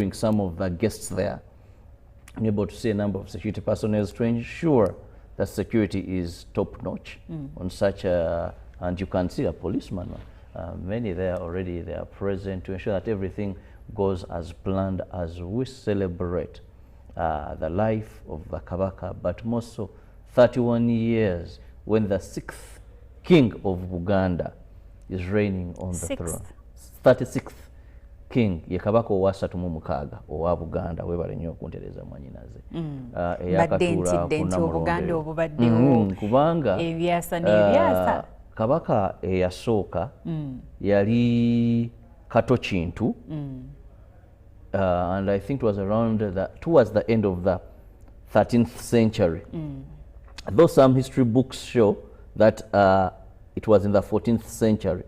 some of the guests there, I'm able to see a number of security personnel to ensure that security is top notch on such a, and you can see a policeman, many there already, they are present to ensure that everything goes as planned as we celebrate the life of the Kabaka, but more so 31 years when the 6th king of Uganda is reigning on the throne. 36th king ye kabaka owasatu mu mukaaga owa Buganda, webale nnyo okuntereza mwanyinaze eyakatuula Buganda obubaddewo kubanga ebyasa n'ebyasa kabaka eyasooka yali Kato Kintu, and I think it was around towards the end of the 13th century. Though some history books show that it was in the 14th century.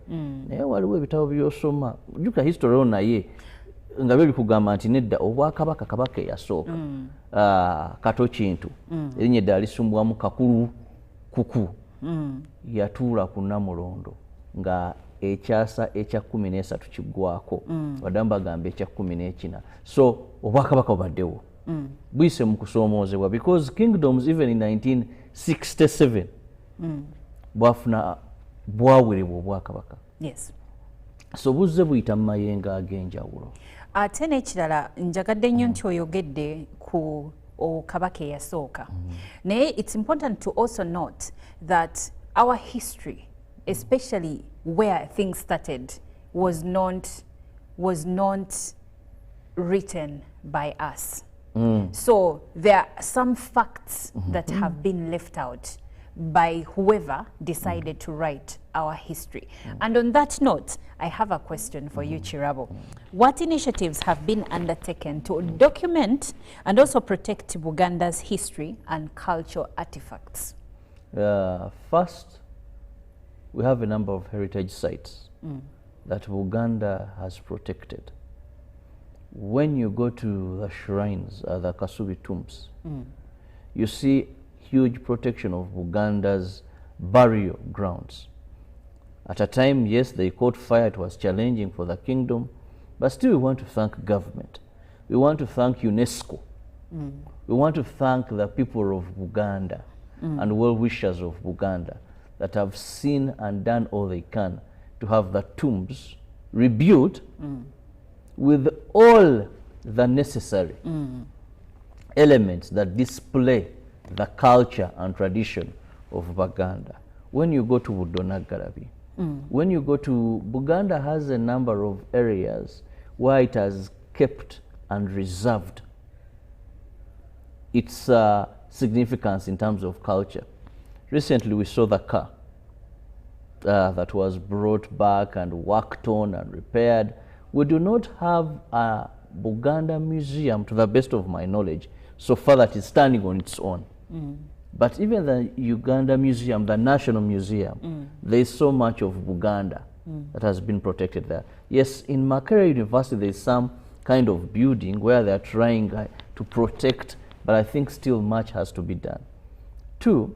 Naye waliwo ebitabo by'osoma jjuka history ono naye nga biri kugamba nti nedda obwakabaka kabaka eyasooka Kato Kintu erinnya eddala lisumbwamu Kakulu Kuku yatuula ku Namulondo nga ekyasa ekya 13 kiggwako wadde bagamba ekya 14, so obwakabaka bubaddewo buyise mu kusoomoozebwa because kingdoms even in 1967 bwafuna bwawerebwa obwakabaka. Yes. So buzze buyita mu mayengo ag'enjawulo. Ate n'ekirala njagadde nnyo nti oyogedde ku kabaka eyasooka. Naye it's important to also note that our history, especially where things started, was not written by us. So there are some facts that have been left out by whoever decided to write our history. And on that note, I have a question for you, Chirabo. What initiatives have been undertaken to document and also protect Uganda's history and cultural artifacts? First, we have a number of heritage sites that Uganda has protected. When you go to the shrines, the Kasubi tombs, you see huge protection of Uganda's burial grounds. At a time, yes, they caught fire, it was challenging for the kingdom, but still we want to thank government. We want to thank UNESCO. We want to thank the people of Uganda and well-wishers of Uganda that have seen and done all they can to have the tombs rebuilt with all the necessary elements that display the culture and tradition of Buganda. When you go to Budonagarabi, when you go to Buganda has a number of areas where it has kept and reserved its significance in terms of culture. Recently we saw the car that was brought back and worked on and repaired. We do not have a Buganda museum, to the best of my knowledge, so far that is standing on its own. But even the Uganda Museum, the National Museum, there is so much of Buganda that has been protected there. Yes, in Makerere University there is some kind of building where they are trying to protect, but I think still much has to be done. Two,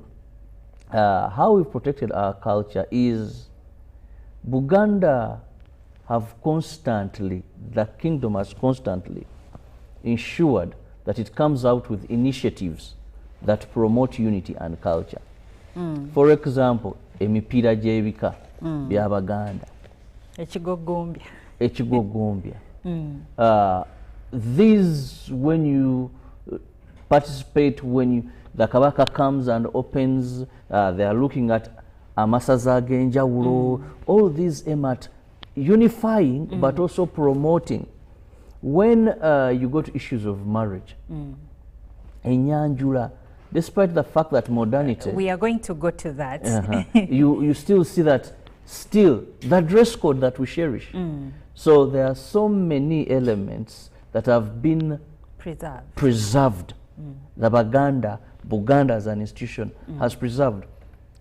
how we protected our culture is Buganda have constantly, the kingdom has constantly ensured that it comes out with initiatives that promote unity and culture. For example, emipiira gy'ebika by'Abaganda, ekigogombya. These, when you participate, when the Kabaka comes and opens, they are looking at amasaza ag'enjawulo. All these aim at unifying but also promoting. When you go to issues of marriage, enyanjula, despite the fact that modernity, we are going to go to that. You still see that still the dress code that we cherish. So there are so many elements that have been preserved. The Buganda as an institution has preserved.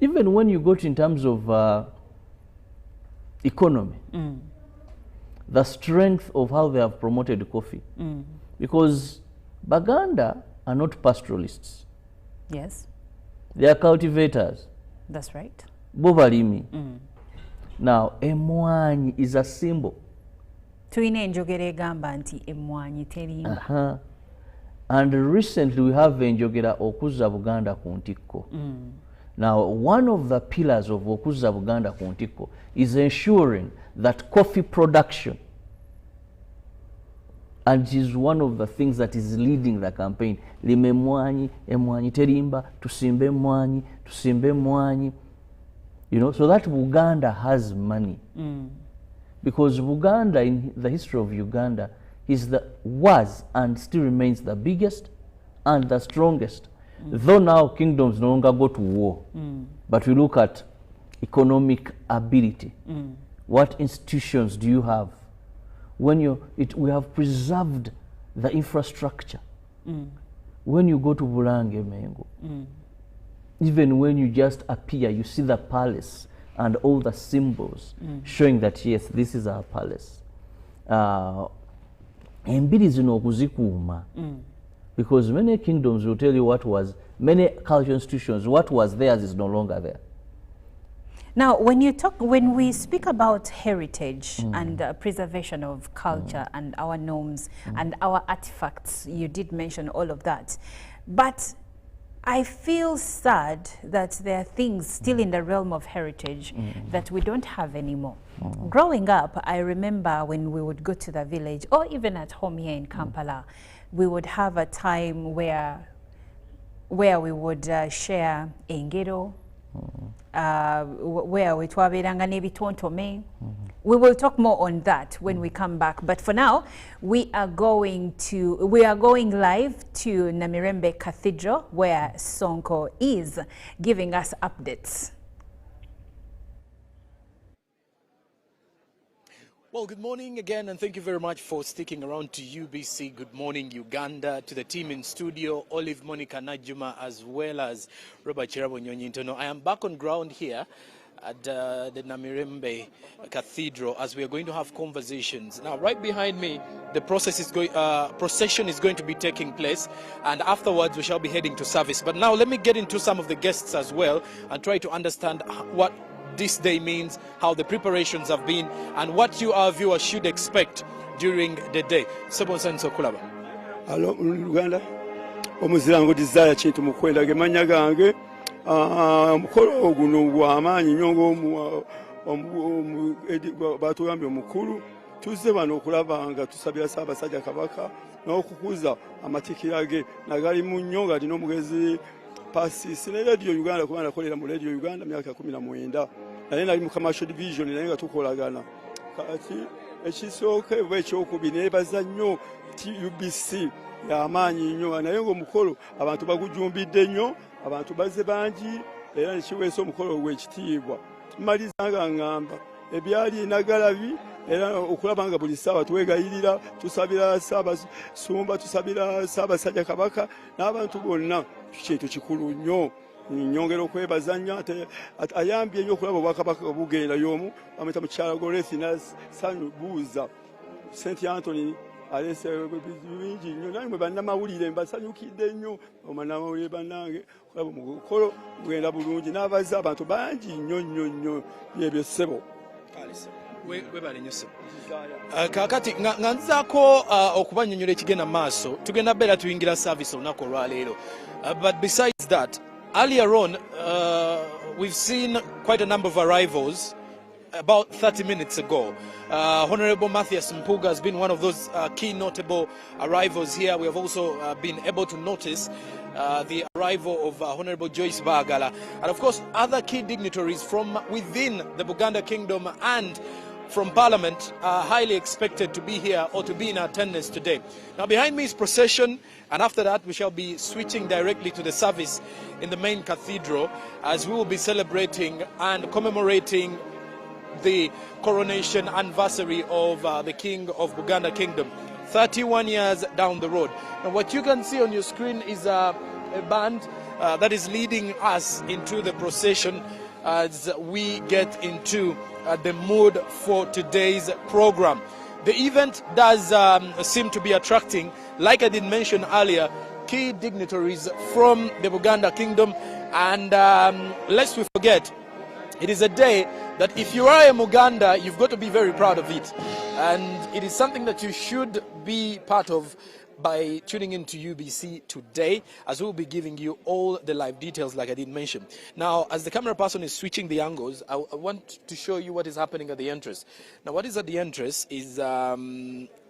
Even when you go to in terms of economy, the strength of how they have promoted coffee, because Baganda are not pastoralists. Yes. They are cultivators. That's right. Bobalimi. Now, emwanyi is a symbol Tuine enjogera egamba nti emmwanyi terimba. And recently we have enjogera okuzza Buganda ku ntikko. Now, one of the pillars of okuzza Buganda ku ntikko is ensuring that coffee production, and it is one of the things that is leading the campaign. Lime emmwanyi, emmwanyi terimba, tusimbe emmwanyi, tusimbe emmwanyi. You know, so that Buganda has money. Because Buganda, in the history of Uganda, was and still remains the biggest and the strongest. Though now kingdoms no longer go to war, but we look at economic ability. What institutions do you have? When we have preserved the infrastructure. When you go to Bulange Mengo, even when you just appear, you see the palace and all the symbols showing that yes, this is our palace. Embiri zino okuzikuuma, because many kingdoms will tell you many cultural institutions, what was theirs is no longer there. Now, when we speak about heritage and preservation of culture and our norms and our artifacts, you did mention all of that. But I feel sad that there are things still in the realm of heritage that we don't have anymore. Growing up, I remember when we would go to the village, or even at home here in Kampala, we would have a time where we would share engero, where we twaberanga n'ebitontome. We will talk more on that when we come back, but for now we are going live to Namirembe Cathedral, where Sonko is giving us updates. Well, good morning again, and thank you very much for sticking around to UBC. Good morning, Uganda, to the team in studio, Olive Monica Najuma, as well as Robert Chirabo Nyonyintono. I am back on ground here at the Namirembe Cathedral, as we are going to have conversations. Now, right behind me, the procession is going to be taking place, and afterwards we shall be heading to service. But now let me get into some of the guests as well and try to understand what this day means, how the preparations have been, and what you, our viewers, should expect during the day. Sebonsenso Kulaba. Hello, Uganda. Omuzirango desire chintu mukwenda gemanya gange mukolo oguno gw'amaanyi nyongo batugambye omukulu tuzze bano okulaba nga tusabira Ssaabasajja Kabaka n'okukuza amatikira ge nagali mu nnyo nga alina omugezi Pasisi ne Radio Uganda kubanga akolera mu Radio Uganda myaka 19 naye nali mu commercial division naye nga tukolagana kati ekisooka bwe ekyokubiri neebaza nnyo UBC y'amaanyi nnyo naye ng'omukolo abantu bagujumbidde nnyo abantu bazze bangi era nekiweesa omukolo ogw'ekitiibwa mmaliza nga ngamba ebyali nagalabi era okulaba nga buli ssaawa tuwegayirira tusabira Ssaabasumba tusabira Ssaabasajja Kabaka n'abantu bonna kintu kikulu nnyo nyongera okwebaza nnyo ate ayambye nnyo okulaba obwakabaka obugenda y'omu bamwita mukyala Gorethi Sanyu Buuza St. Anthony alese bingi nnyo naye mwe bannamawulire mbasanyukidde nnyo bannamawulire bannange okulaba omukolo gugenda bulungi n'abazze abantu bangi nnyo byebyo ssebo. Kakati nga nzaako okubannyonnyola ekigenda maaso tugenda beera tuyingira service olunaku olwaleero, but besides that, earlier on we've seen quite a number of arrivals. About 30 minutes ago, Honorable Matthias Mpuga has been one of those key notable arrivals here. We have also been able to notice the arrival of Honorable Joyce Bagala, and of course other key dignitaries from within the Buganda Kingdom and from Parliament are highly expected to be here or to be in attendance today. Now behind me is procession, and after that we shall be switching directly to the service in the main cathedral, as we will be celebrating and commemorating the coronation anniversary of the King of Buganda Kingdom, 31 years down the road. Now what you can see on your screen is a band that is leading us into the procession as we get into the mood for today's program. The event does seem to be attracting, like I did mention earlier, key dignitaries from the Buganda Kingdom, and lest we forget, It is a day that if you are a Muganda, you've got to be very proud of it. And it is something that you should be part of by tuning into UBC today, as we'll be giving you all the live details like I did mention. Now, as the camera person is switching the angles, I want to show you what is happening at the entrance. Now, what is at the entrance is a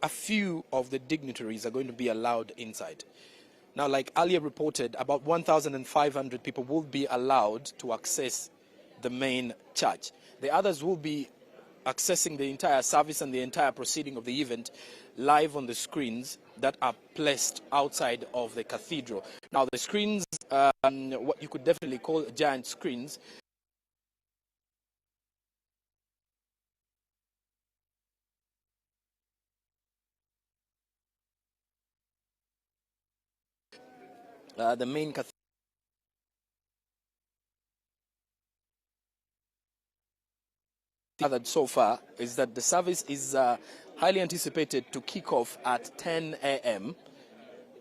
few of the dignitaries are going to be allowed inside. Now, like earlier reported, about 1,500 people will be allowed to access the main church. The others will be accessing the entire service and the entire proceeding of the event live on the screens that are placed outside of the cathedral. Now, the screens, what you could definitely call giant screens, the main cathedral. Gathered so far is that the service is highly anticipated to kick off at 10 a.m.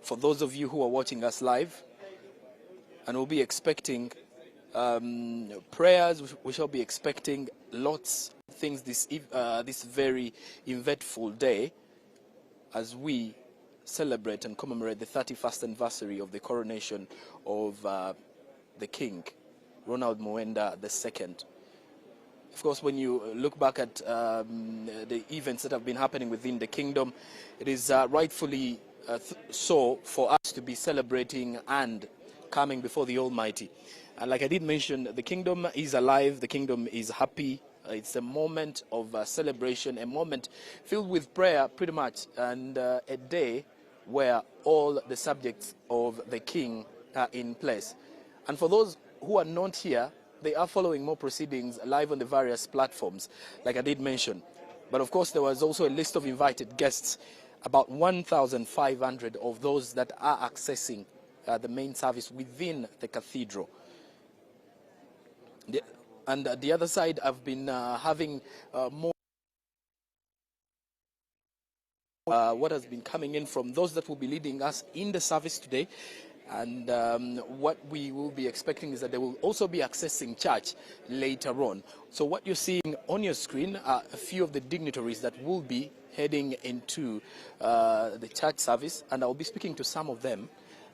for those of you who are watching us live, and we'll be expecting prayers. We shall be expecting lots of things this very eventful day as we celebrate and commemorate the 31st anniversary of the coronation of the King, Ronald Muwenda II. Of course, when you look back at the events that have been happening within the kingdom, it is rightfully so for us to be celebrating and coming before the Almighty. And like I did mention, the kingdom is alive, the kingdom is happy. It's a moment of celebration, a moment filled with prayer pretty much, and a day where all the subjects of the king are in place. And for those who are not here, they are following more proceedings live on the various platforms, like I did mention. But of course, there was also a list of invited guests, about 1,500 of those that are accessing the main service within the cathedral. And the other side, I've been having more what has been coming in from those that will be leading us in the service today. And what we will be expecting is that they will also be accessing church later on. So what you're seeing on your screen are a few of the dignitaries that will be heading into the church service, and I'll be speaking to some of them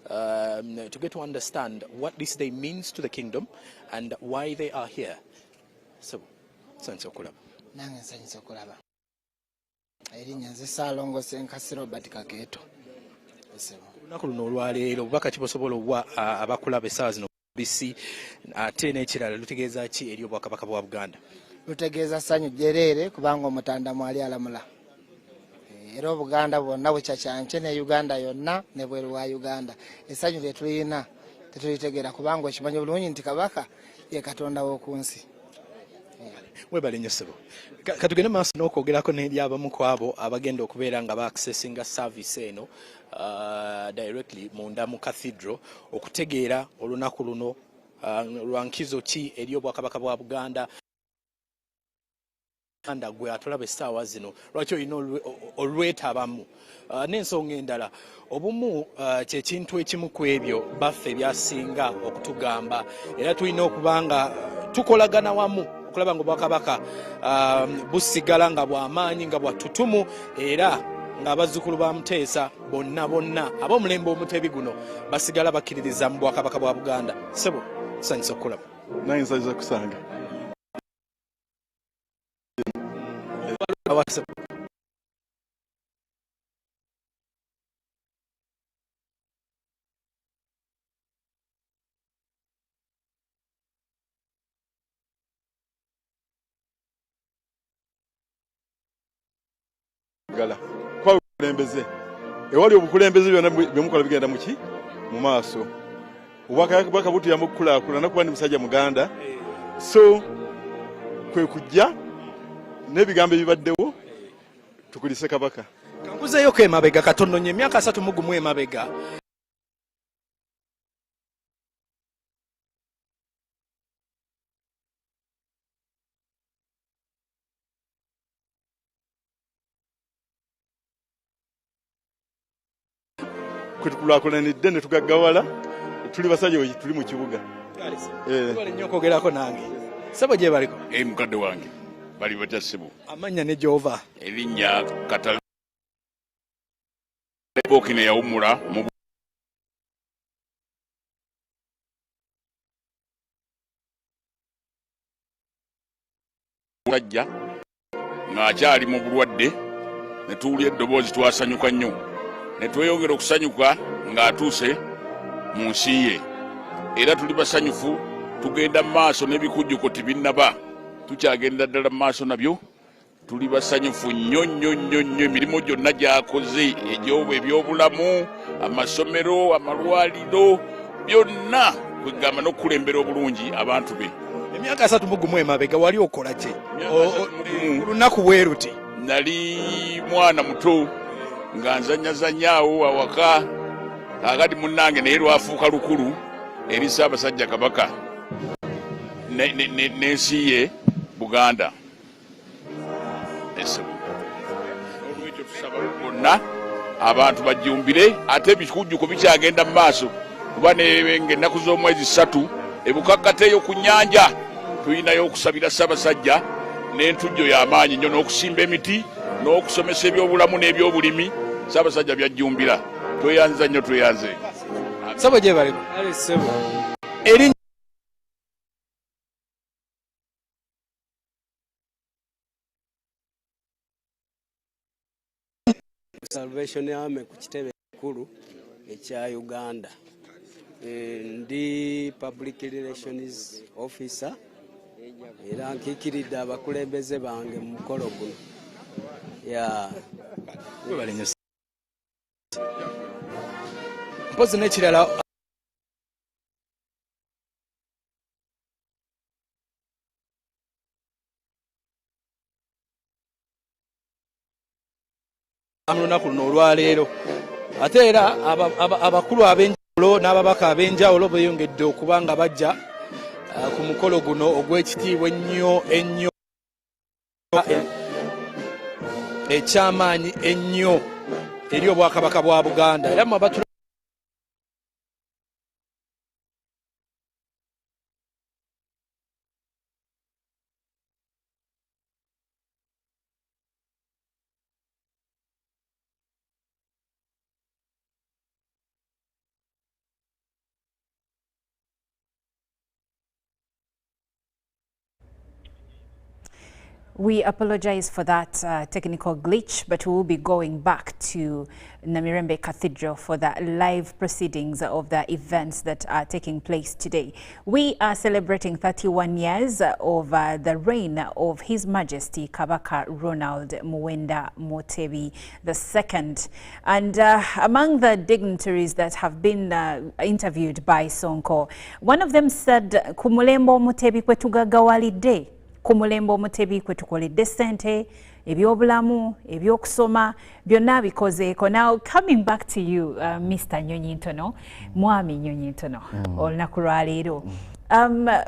to get to understand what this day means to the kingdom and why they are here. So, Sansokulaba. Nange Sansokulaba. Erinnya Zisalongo Senkasiro Batikaketo. Lunaku luno olwaleero obubaka kibosobola obwa abakulaba essaawa zino BC ate n'ekirala lutegeeza ki eri obwakabaka bwa Buganda? Lutegeeza ssanyu jjereere kubanga omutanda mwali alamula. Era Obuganda bwonna bukyakyanke ne Uganda yonna ne bweru wa Uganda. Essanyu lye tulina tetulitegeera kubanga okimanyi bulungi nti kabaka ye Katonda w'oku nsi. Webale nnyo ssebo. Katugende maaso n'okwogerako n'eri abamu ku abo abagenda okubeera nga ba-accessinga service eno directly munda mu cathedral okutegeera olunaku luno lwa nkizo ki eri obwakabaka bwa Buganda gwe atulaba essaawa zino lwaki olina olwetabamu n'ensonga endala obumu kyekintu ekimu ku ebyo baffe byasinga okutugamba era tulina okuba nga tukolagana wamu okulaba nga obwakabaka busigala nga bw'amaanyi nga bwattutumu era nga abazzukulu ba Muteesa bonna ab'omulembe omutebi guno basigala bakkiririza mu bwakabaka bwa Buganda. Sebo tusanyusa okulaba. Nange nsanyusa kusanga. Kwa obukulembeze ewali obukulembeze byonna byemukola bigenda muki mu maaso obwakabaka butuyamba okukulaakulana kuba ndi musajja Muganda so kwe kujja n'ebigambo ebibaddewo tukulise kabaka. Kankuzeeyo ko emabega katono nnyo emyaka 3 mu gumu emabega kwe tukulaakulanidde ne tugaggawala tuli basajja tuli mu kibuga. Wale nnyo okwogerako nange. Sebo gye baliko? Mukadde wange bali batya ssebo. Amannya ne gy'ova? Erinnya Katale Bokine yawummula mu bulajja ng'akyali mu bulwadde ne tuwulya eddoboozi twasanyuka nnyo ne tweyongera okusanyuka ng'atuuse mu nsi ye era tuli basanyufu tugenda mu maaso n'ebikujjuko tibinnaba tukyagenda ddala mu maaso nabyo tuli basanyufu nnyo nnyo nnyo nnyo emirimu gyonna gy'akoze ebyobulamu amasomero amalwaliro byonna kwegamba n'okukulembera obulungi abantu be. Emyaka 31 emabega wali okola ki olunaku bwe luti? Nali mwana muto nga nzanyazanyaawo awaka kakati munnange naye lwafuuka lukulu eri Ssaabasajja Kabaka n'ensi ye Buganda. Olwekyo tusaba bonna abantu bajjumbire ate ebikujjuko bikyagenda mu maaso kuba ng'ennaku z'omwezi 3 ebukakkateeyo ku nnyanja tulinayo okusabira Ssaabasajja n'entujjo y'amaanyi nnyo n'okusimba emiti n'okusomesa ebyobulamu n'ebyobulimi Ssaabasajja byajjumbira. Tweyanza nnyo tweyanze. Sebo gye baliko? Eri Salvation Army ku kitebe kikulu ekya Uganda. Ndi public relations officer era nkikiridde abakulembeze bange mu mukolo guno. Mpozi n'ekirala lunaku luno olwaleero ate era abakulu ab'enjawulo n'ababaka ab'enjawulo beeyongedde okuba nga bajja ku mukolo guno ogw'ekitiibwa ennyo eky'amaanyi ennyo eri obwakabaka bwa Buganda era mwabatula We apologize for that technical glitch, but we will be going back to Namirembe Cathedral for the live proceedings of the events that are taking place today. We are celebrating 31 years of the reign of His Majesty Kabaka Ronald Muwenda Mutebi II. And among the dignitaries that have been interviewed by Sonko, one of them said, Kumulembo Mutebi kwetugagawalidde. Kumulembo Mutebi kwe tukoledde ssente ebyobulamu ebyokusoma byonna bikozeeko. Now coming back to you Mr. Nyonyi Ntono, Mwami Nyonyi Ntono, olunaku lwa leero,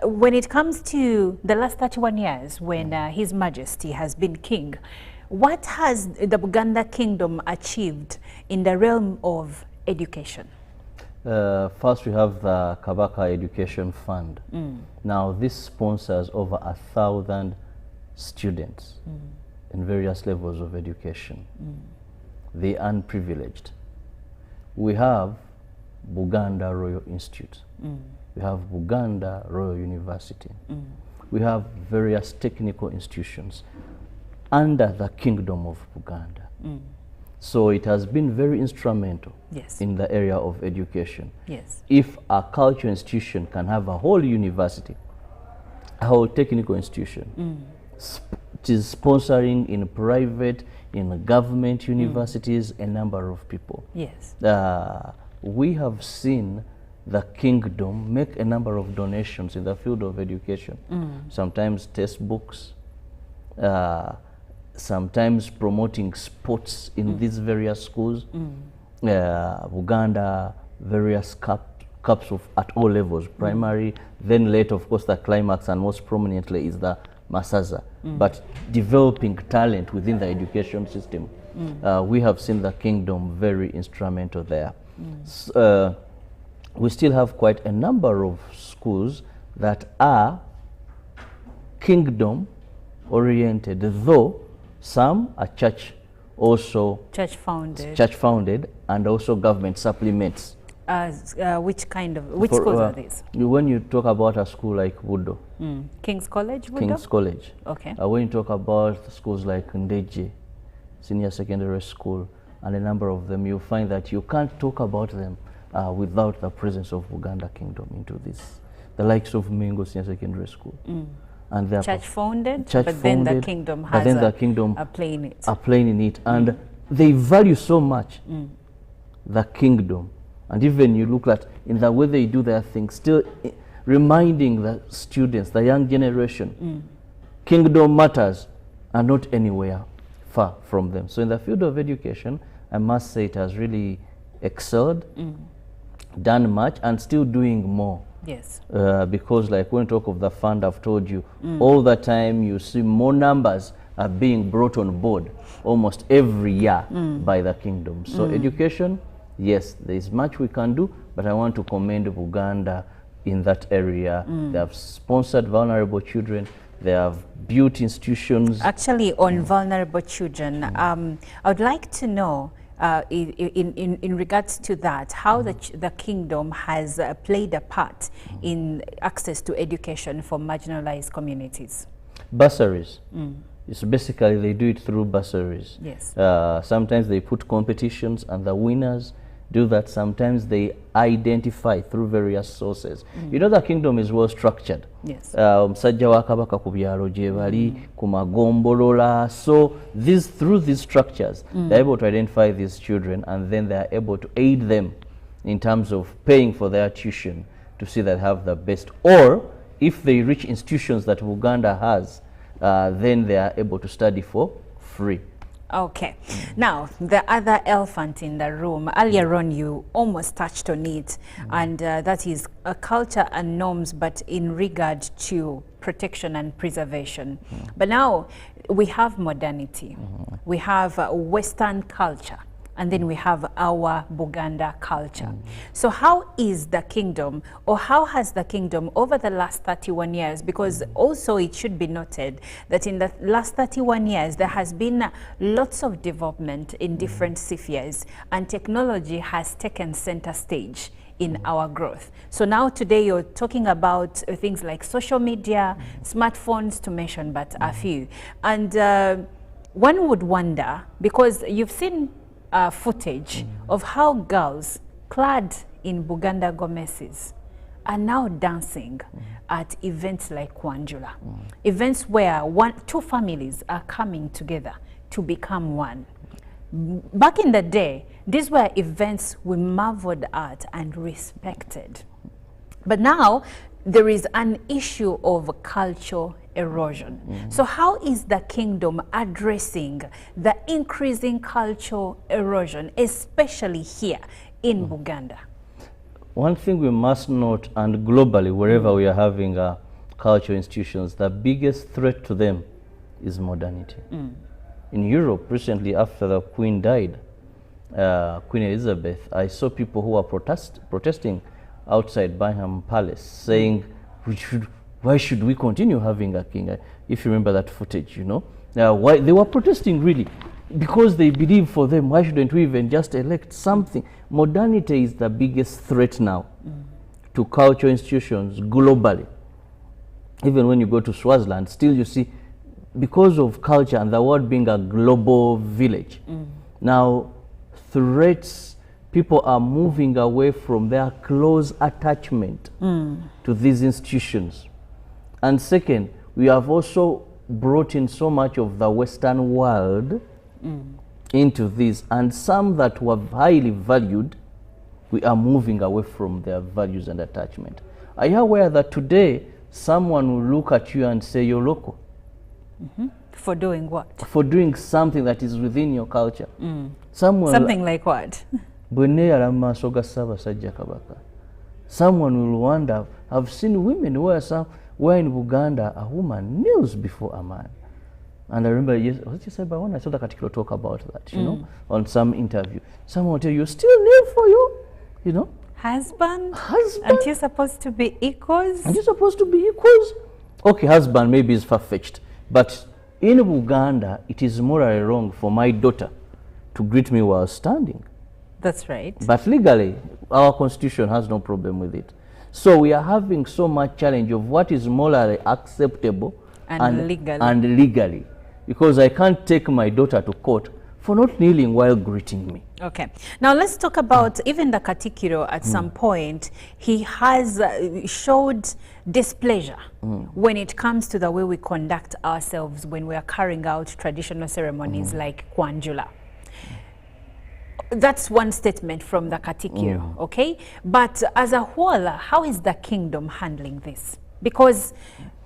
when it comes to the last 31 years when His Majesty has been king, what has the Buganda Kingdom achieved in the realm of education? First, we have the Kabaka Education Fund. Now, this sponsors over 1,000 students in various levels of education, the unprivileged. We have Buganda Royal Institute. We have Buganda Royal University. We have various technical institutions under the Kingdom of Buganda. So it has been very instrumental in the area of education. If a cultural institution can have a whole university, a whole technical institution, it is sponsoring in private, in government universities, a number of people. We have seen the kingdom make a number of donations in the field of education, sometimes textbooks, sometimes promoting sports in these various schools. Uganda, various cups of at all levels, primary, then later, of course, the climax and most prominently is the Masaza. But developing talent within the education system, we have seen the kingdom very instrumental there. We still have quite a number of schools that are kingdom oriented, though some are church founded and also government supplements. Which schools are these? When you talk about a school like Budo, King's College, Budo? King's College. Okay. When you talk about schools like Ndeje, Senior Secondary School, and a number of them, you find that you can't talk about them without the presence of Uganda Kingdom into this. The likes of Mingo Senior Secondary School. And they are church founded, but then the kingdom has a play in it. A play in it. And they value so much the kingdom. And even you look at in the way they do their things, still reminding the students, the young generation, kingdom matters are not anywhere far from them. So in the field of education, I must say it has really excelled, done much, and still doing more. Yes. Because like when you talk of the fund, I've told you, all the time you see more numbers are being brought on board almost every year by the kingdom. So education, yes, there is much we can do, but I want to commend Uganda in that area. They have sponsored vulnerable children. They have built institutions. Actually, on vulnerable children, I would like to know, in regards to that, how the kingdom has played a part in access to education for marginalized communities. Bursaries. It's basically they do it through bursaries. Yes. Sometimes they put competitions and the winners do that. Sometimes they identify through various sources. You know, the kingdom is well structured. Yes. Musajja wa kabaka ku byalo gye bali ku magombolola. So through these structures, they're able to identify these children, and then they're able to aid them in terms of paying for their tuition to see that they have the best. Or if they reach institutions that Uganda has, then they are able to study for free. Okay. Now, the other elephant in the room, earlier on you almost touched on it, and that is culture and norms, but in regard to protection and preservation. But now we have modernity, we have Western culture, and then we have our Buganda culture. So how is the kingdom, or how has the kingdom over the last 31 years, because also it should be noted that in the last 31 years there has been lots of development in different spheres, and technology has taken center stage in our growth. So now today you're talking about things like social media, smartphones, to mention but a few. And one would wonder, because you've seen footage of how girls clad in Buganda gomeses are now dancing at events like Kwanjula, events where two families are coming together to become one. Back in the day, these were events we marveled at and respected. But now there is an issue of cultural erosion. So how is the kingdom addressing the increasing cultural erosion, especially here in Buganda? One thing we must note, and globally, wherever we are having cultural institutions, the biggest threat to them is modernity. In Europe, recently after the Queen died, Queen Elizabeth, I saw people who were protesting outside Buckingham Palace, saying, why should we continue having a king? If you remember that footage, you know. Why they were protesting really, because they believe for them, why shouldn't we even just elect something? Modernity is the biggest threat now to cultural institutions globally. Even when you go to Swaziland, still you see, because of culture and the world being a global village, now threats, people are moving away from their close attachment to these institutions. And second, we have also brought in so much of the Western world into this, and some that were highly valued, we are moving away from their values and attachment. Are you aware that today someone will look at you and say you're local? For doing what? For doing something that is within your culture. Something like what? Someone will wonder, I've seen women where in Uganda a woman kneels before a man. And I remember, what you said, but when I saw the Cathedral talk about that, you know, on some interview, someone will tell you, still kneel for you know. Husband? Aren't you supposed to be equals? Aren't you supposed to be equals? Okay, husband maybe is far-fetched, but in Uganda, it is morally wrong for my daughter to greet me while standing. That's right. But legally, our constitution has no problem with it. So we are having so much challenge of what is morally acceptable and legally. Because I can't take my daughter to court for not kneeling while greeting me. Okay. Now let's talk about even the Cathedral. At some point, he has showed displeasure when it comes to the way we conduct ourselves when we are carrying out traditional ceremonies like Kwanjula. That's one statement from the Cathedral, okay? But as a whole, how is the kingdom handling this? Because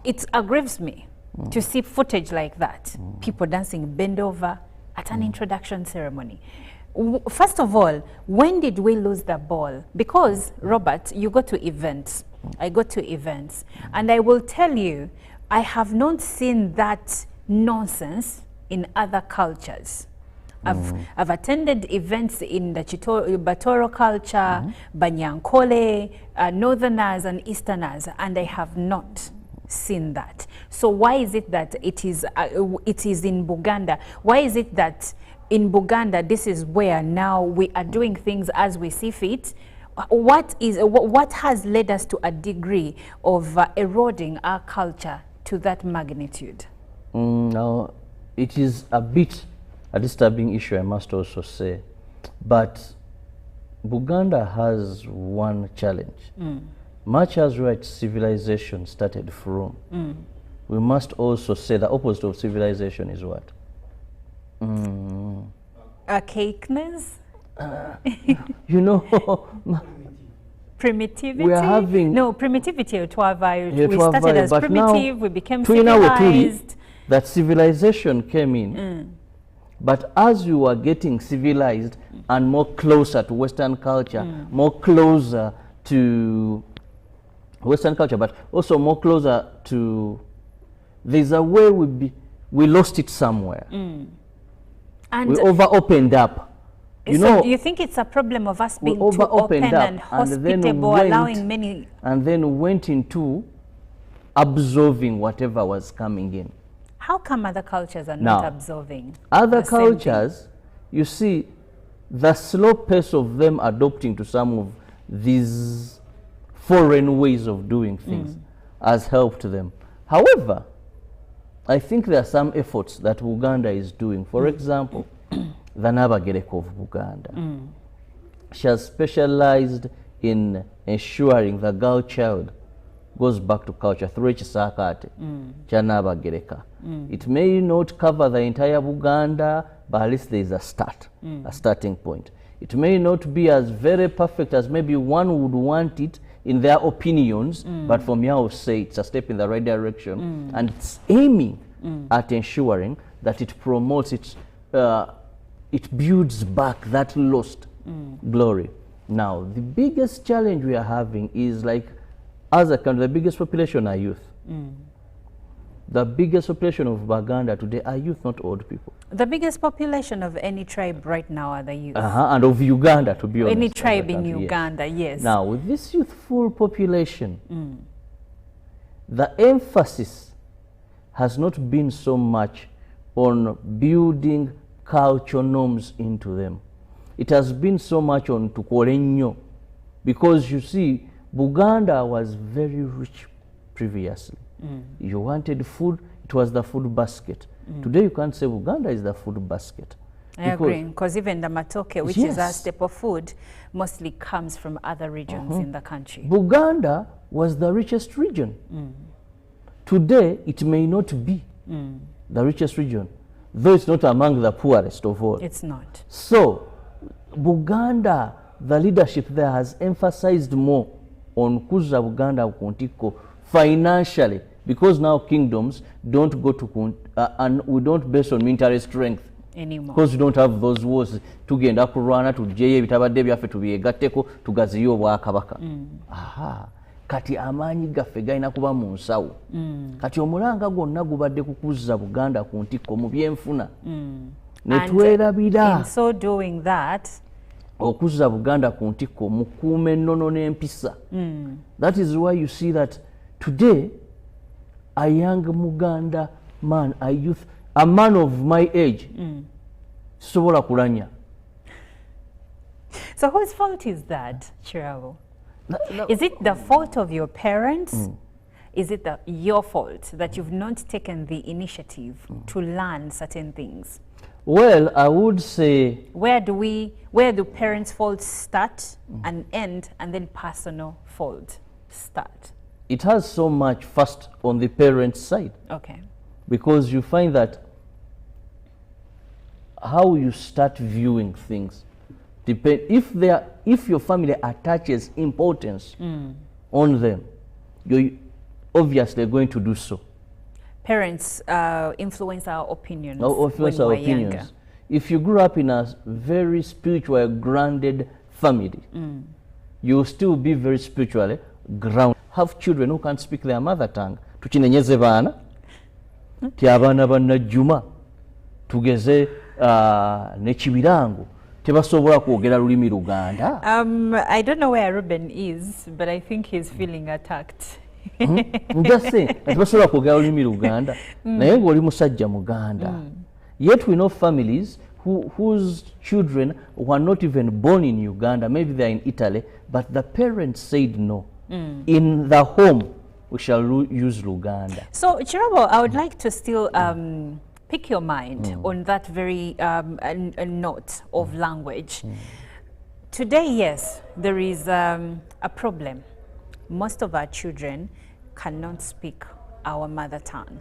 it aggrieves me to see footage like that, people dancing bend over at an introduction ceremony. First of all, when did we lose the ball? Because, Robert, you go to events, I go to events, and I will tell you, I have not seen that nonsense in other cultures. I've attended events in the Batoro culture, Banyankole, Northerners and Easterners, and I have not seen that. So why is it that it is in Buganda? Why is it that in Buganda this is where now we are doing things as we see fit? What has led us to a degree of eroding our culture to that magnitude? Now, it is a bit a disturbing issue, I must also say, but Buganda has one challenge. Much as right civilization started from, we must also say the opposite of civilization is what? Archaicness? You know, primitivity? We are having... No, primitivity. We started as primitive, we became civilized. That civilization came in. But as you are getting civilized and more closer to Western culture, more closer to Western culture, but also more closer to, there's a way we lost it somewhere. And we over-opened up. You know, do you think it's a problem of us being too open and hospitable, allowing many... And then went into absorbing whatever was coming in. How come other cultures are not absorbing? Other cultures, you see, the slow pace of them adopting to some of these foreign ways of doing things has helped them. However, I think there are some efforts that Uganda is doing. For example, the Nabagereko of Uganda. She has specialized in ensuring the girl child goes back to culture through Chisakate, Chanabagereka. It may not cover the entire Uganda, but at least there is a start, a starting point. It may not be as very perfect as maybe one would want it in their opinions, but from here I would say it's a step in the right direction, and it's aiming at ensuring that it promotes it builds back that lost glory. Now, the biggest challenge we are having is, like, as a country, the biggest population are youth. The biggest population of Baganda today are youth, not old people. The biggest population of any tribe right now are the youth. And of Uganda, to be honest. Any tribe in Uganda, yes. Now, with this youthful population, the emphasis has not been so much on building cultural norms into them. It has been so much on tukolenyo, because you see, Buganda was very rich previously. You wanted food, it was the food basket. Today you can't say Buganda is the food basket. I agree, because even the matoke, which is our staple food, mostly comes from other regions in the country. Buganda was the richest region. Today it may not be the richest region, though it's not among the poorest of all. It's not. So, Buganda, the leadership there has emphasized more on kuza Buganda kuntiko financially, because now kingdoms don't go to and we don't base on military strength anymore, because we don't have those wars tugenda kurwana tujeye bitabadde byaffe tubiyegatteko tugaziyo obwakabaka. Aha, kati amaanyi gaffe galina kuba mu nsawo. Kati omulanga gwonna gubadde kukuza Buganda ku ntikko mu byenfuna. Ne twerabira in so doing that okuza Buganda ku ntikko mu kuuma ennono n'empisa. That is why you see that today a young Muganda man, a youth, a man of my age, sobola kulanya. So whose fault is that, Chirabo? Is it the fault of your parents? Is it your fault that you've not taken the initiative to learn certain things? Well, I would say... Where do parents' faults start and end, and then personal fault start? It has so much first on the parents' side. Okay. Because you find that how you start viewing things depend. If your family attaches importance on them, you're obviously going to do so. Parents influence our opinions. Influence our opinions. Younger. If you grew up in a very spiritual, grounded family, you'll still be very spiritually grounded. Have children who can't speak their mother tongue. Tuchinenyeze bana. Ti abaana bannajjuma tugeze nekibirango tebasobola kwogera lulimi Luganda. I don't know where Ruben is, but I think he's feeling attacked. I'm just saying tebasobola kwogera lulimi Luganda naye ng'oli musajja Muganda. Yet we know families whose children were not even born in Uganda, maybe they're in Italy, but the parents said no. In the home we shall use Luganda. So, Chirabo, I would like to still pick your mind on that very note of language. Today, yes, there is a problem. Most of our children cannot speak our mother tongue.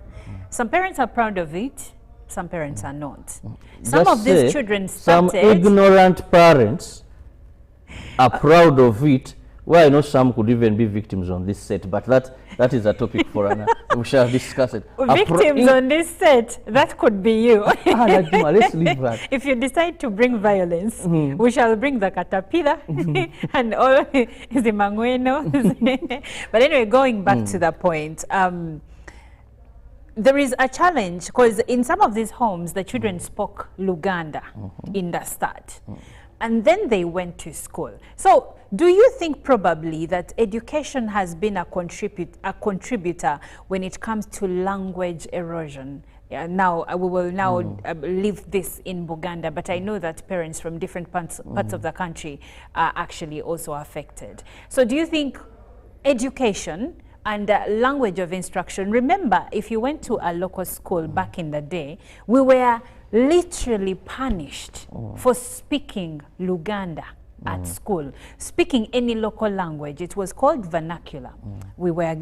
Some parents are proud of it, some parents are not. Some of these children started... Some ignorant parents are proud of it. Well, I know some could even be victims on this set, but that is a topic for another. We shall discuss it. Victims on this set, that could be you. Let's leave that. If you decide to bring violence, we shall bring the caterpillar and all the mangueno. But anyway, going back to the point, there is a challenge because in some of these homes, the children spoke Luganda in the start. And then they went to school. So do you think probably that education has been a contributor when it comes to language erosion? Now, we will now leave this in Buganda, but I know that parents from different parts of the country are actually also affected. So do you think education and language of instruction, remember, if you went to a local school back in the day, we were literally punished for speaking Luganda at school. Speaking any local language, it was called vernacular. We were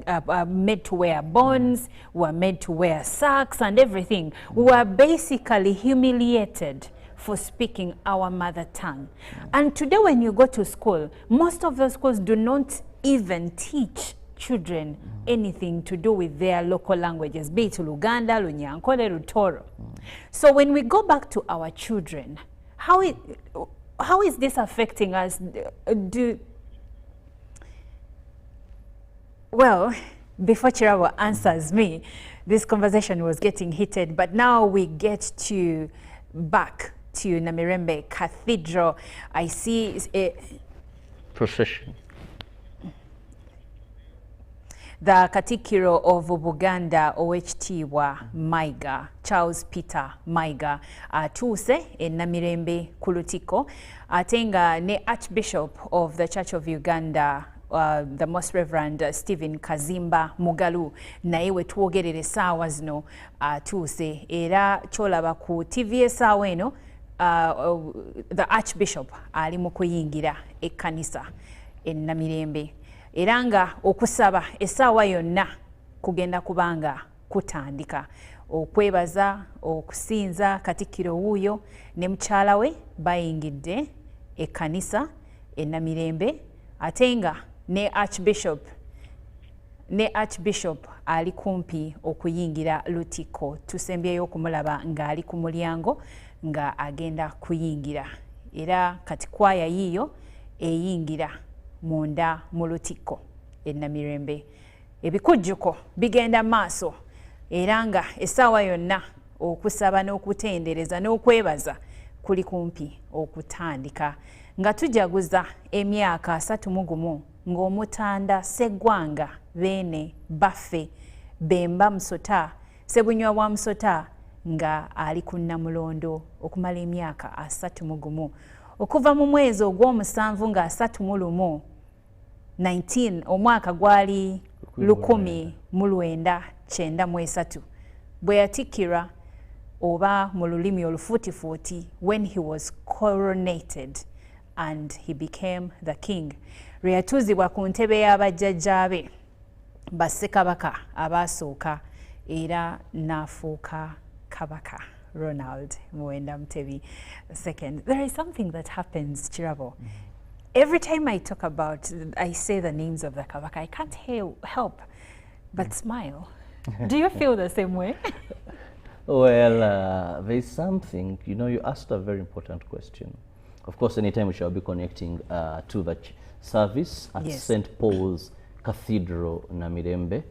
made to wear bonds, we were made to wear sacks and everything. We were basically humiliated for speaking our mother tongue. And today when you go to school, most of those schools do not even teach children anything to do with their local languages, be it Luganda, Lunyankole, Rutoro. So when we go back to our children, how is this affecting us? Well, before Chirabo answers me, this conversation was getting heated, but now we get back to Namirembe Cathedral. I see a procession. The Cathedral of Buganda Owekitiibwa Mayiga, Charles Peter Mayiga, atuuse e Namirembe ku Lutiko, ate nga ne Archbishop of the Church of Uganda, the Most Reverend Stephen Kazimba Mugalu, naye we twogerera essaawa zino atuuse, era kyolaba ku TV essaawa eno the Archbishop ali mu kuyingira ekkanisa e Namirembe. Era nga okusaba essaawa yonna kugenda kubanga kutandika okwebaza okusinza Katikkiro wuuyo ne mukyala we bayingidde ekkanisa e Namirembe, ate nga ne Archbishop ali kumpi okuyingira Lutiko. Tusembyeyo okumulaba ng'ali ku mulyango nga agenda kuyingira, era kati kwaya yiyo eyingira munda mu Lutiko e Namirembe. Ebikujjuko bigenda maaso, era nga essaawa yonna okusaba n'okutendereza n'okwebaza kuli kumpi okutandika, nga tujaguza emyaka 31 ng'Omutanda Sseggwanga Beene Baffe Bemba Musota Sebunywa wa Musota nga ali ku Namulondo okumala emyaka 31 okuva mu mwezi ogw'omusanvu nga 31 19 omwaka gwali 1993 bwe yatikkirwa oba mu lulimi olufuutifuuti when he was coronated and he became the king. Lwe yatuuzibwa ku ntebe y'abajjajjaabe bassekabaka abaasooka era n'afuuka kabaka Ronald Muwenda Mutebi II. There is something that happens, Chirabo. Every time I talk about, I say the names of the kabaka, I can't help but smile. Do you feel the same way? Well, there's something, you know, you asked a very important question. Of course, anytime we shall be connecting to the service at St. Paul's Cathedral Namirembe,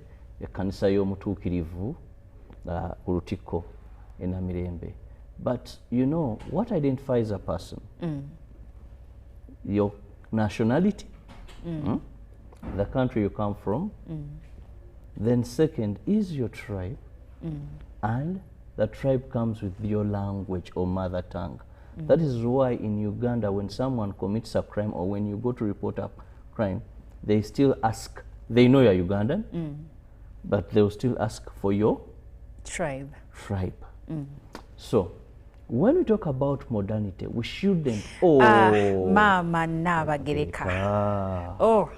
ekanisa y'omutuukirivu ku Lutikko e Namirembe. But, you know, what identifies a person? Your nationality, the country you come from, then second is your tribe, and the tribe comes with your language or mother tongue. That is why in Uganda, when someone commits a crime or when you go to report a crime, they still ask, they know you're Ugandan, but they'll still ask for your tribe. So, when we talk about modernity, we shouldn't. Mama Nabagereka. Oh,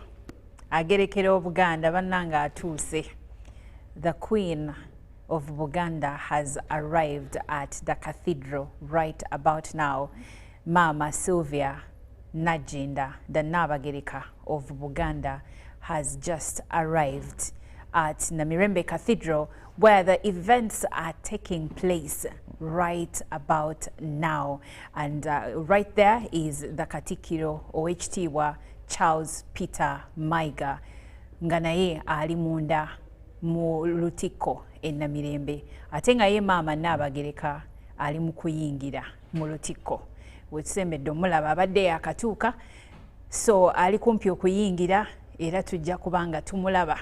agerekera Obuganda bannanga atuuse. The Queen of Buganda has arrived at the cathedral right about now. Mama Sylvia Najinda, the Nabagereka of Buganda, has just arrived at Namirembe Cathedral, where the events are taking place right about now. And right there is the Katikiro Oweekitiibwa Charles Peter Mayiga nga naye ali munda mu Lutikko e Namirembe, ate nga ye maama Nabagereka ali mu kuyingira mu Lutikko. Wetusembedde omulaba abadde yakatuuka, so ali kumpi okuyingira era tujja kubanga tumulaba.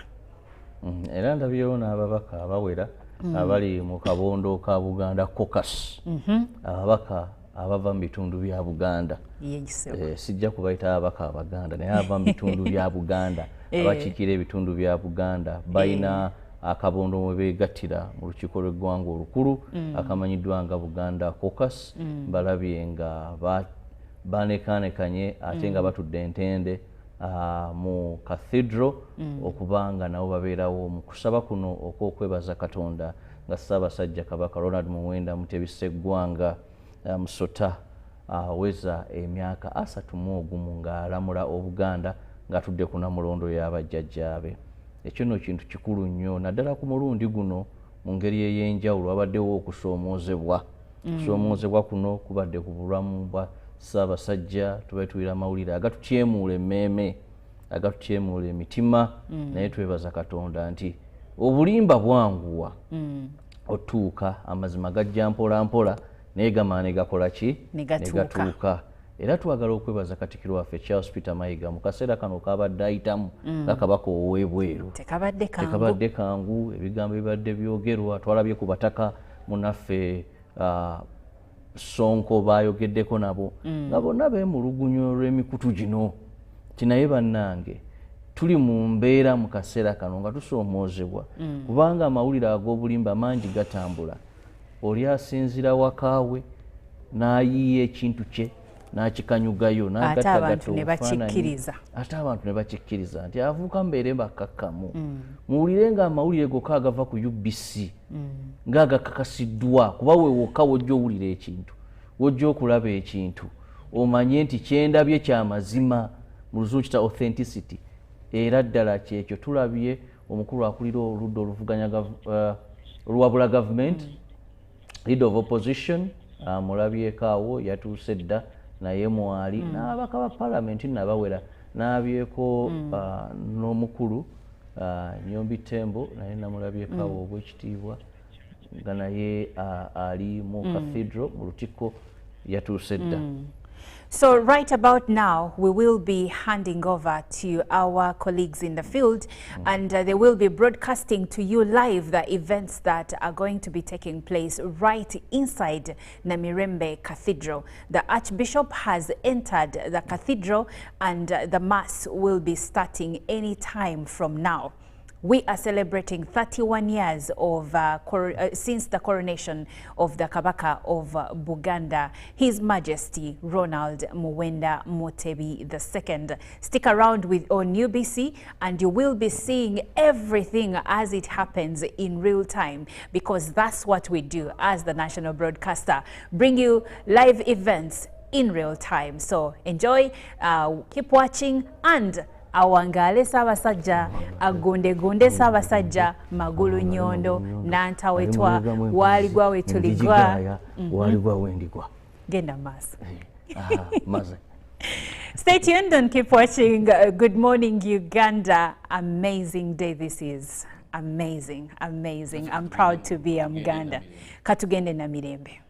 Era ndabyewo n'ababaka abawera abali mu kabondo ka Buganda caucus, ababaka abava mu bitundu bya Buganda. Sijja kubayita ababaka Abaganda naye abava mu bitundu bya Buganda, abakiikira ebitundu bya Buganda balina akabondo mwe beegattira mu lukiiko lw'eggwanga olukulu akamanyiddwa nga Buganda caucus. Balabye nga banekanekanye ate nga batudde entende mu cathedral okubanga nabo babeerawo mu kusaba kuno okwokwebaza Katonda nga Ssaabasajja Kabaka Ronald Muwenda Mutebi Sseggwanga Musota aweza emyaka 31 ng'alamula Obuganda ng'atudde ku Namulondo y'abajjajjaabe. Ekyo nno kintu kikulu nnyo naddala ku mulundi guno mu ngeri ey'enjawulo wabaddewo okusoomoozebwa. Okusoomoozebwa kuno kubadde ku bulamu bwa Ssaabasajja, tubetuwira amawulire agatutyemuula emmeeme, agatutyemuula emitima, naye twebaza Katonda nti obulimba bwanguwa otuuka, amazima gajja mpola mpola naye gamaane gakola ki? Ne gatuuka. Era twagala okwebaza Katikkiro waffe Charles Peter Mayiga mu kaseera kano kabadde ayitamu nga kabaka ow'ebweru. Tekabadde kangu, ebigambo ebibadde byogerwa, twalabye ku bataka munaffe Sonko bayogeddeko nabo nga bonna beemulugunya olw'emikutu gino. Naye bannange tuli mu mbeera mu kaseera kano nga tusoomoozebwa kubanga amawulire ag'obulimba mangi gatambula. Oli asinzira wakaawe n'ayiiya ekintu kye n'akikanyugayo ate abantu ne bakikkiriza. Nti avuuka mbeere bakkakkamu. Muwulire nga amawulire gokka agava ku UBC ng'agakakasiddwa, kuba we wokka wojja owulira ekintu, wojja okulaba ekintu, omanye nti kyendabye kya mazima, mu luzungu kita authenticity. Era ddala kyekyo tulabye omukulu akulira oludda oluvuganya oluwabula government, leader of opposition, mulabyeko awo yatuuse dda naye mwali n'ababaka ba parliament nabawera, n'abyeko n'omukulu Nyombi Tembo naye namulabyeko awo Obwekitiibwa nga naye ali mu cathedral mu Lutikko yatuuse dda. So right about now, we will be handing over to our colleagues in the field, and they will be broadcasting to you live the events that are going to be taking place right inside Namirembe Cathedral. The Archbishop has entered the cathedral, and the Mass will be starting any time from now. We are celebrating 31 years of since the coronation of the Kabaka of Buganda, His Majesty Ronald Muwenda Mutebi II. Stick around on UBC and you will be seeing everything as it happens in real time, because that's what we do as the national broadcaster, bring you live events in real time. So enjoy, keep watching, and awangale Ssaabasajja agondegonde Ssaabasajja magulu nyondo nantawetwa waligwa wetuligwa waligwa wendigwa genda maaso. Maze. Stay tuned and keep watching Good Morning Uganda. Amazing day this is. Amazing, amazing. I'm proud to be a Muganda. Katugende na mirembe.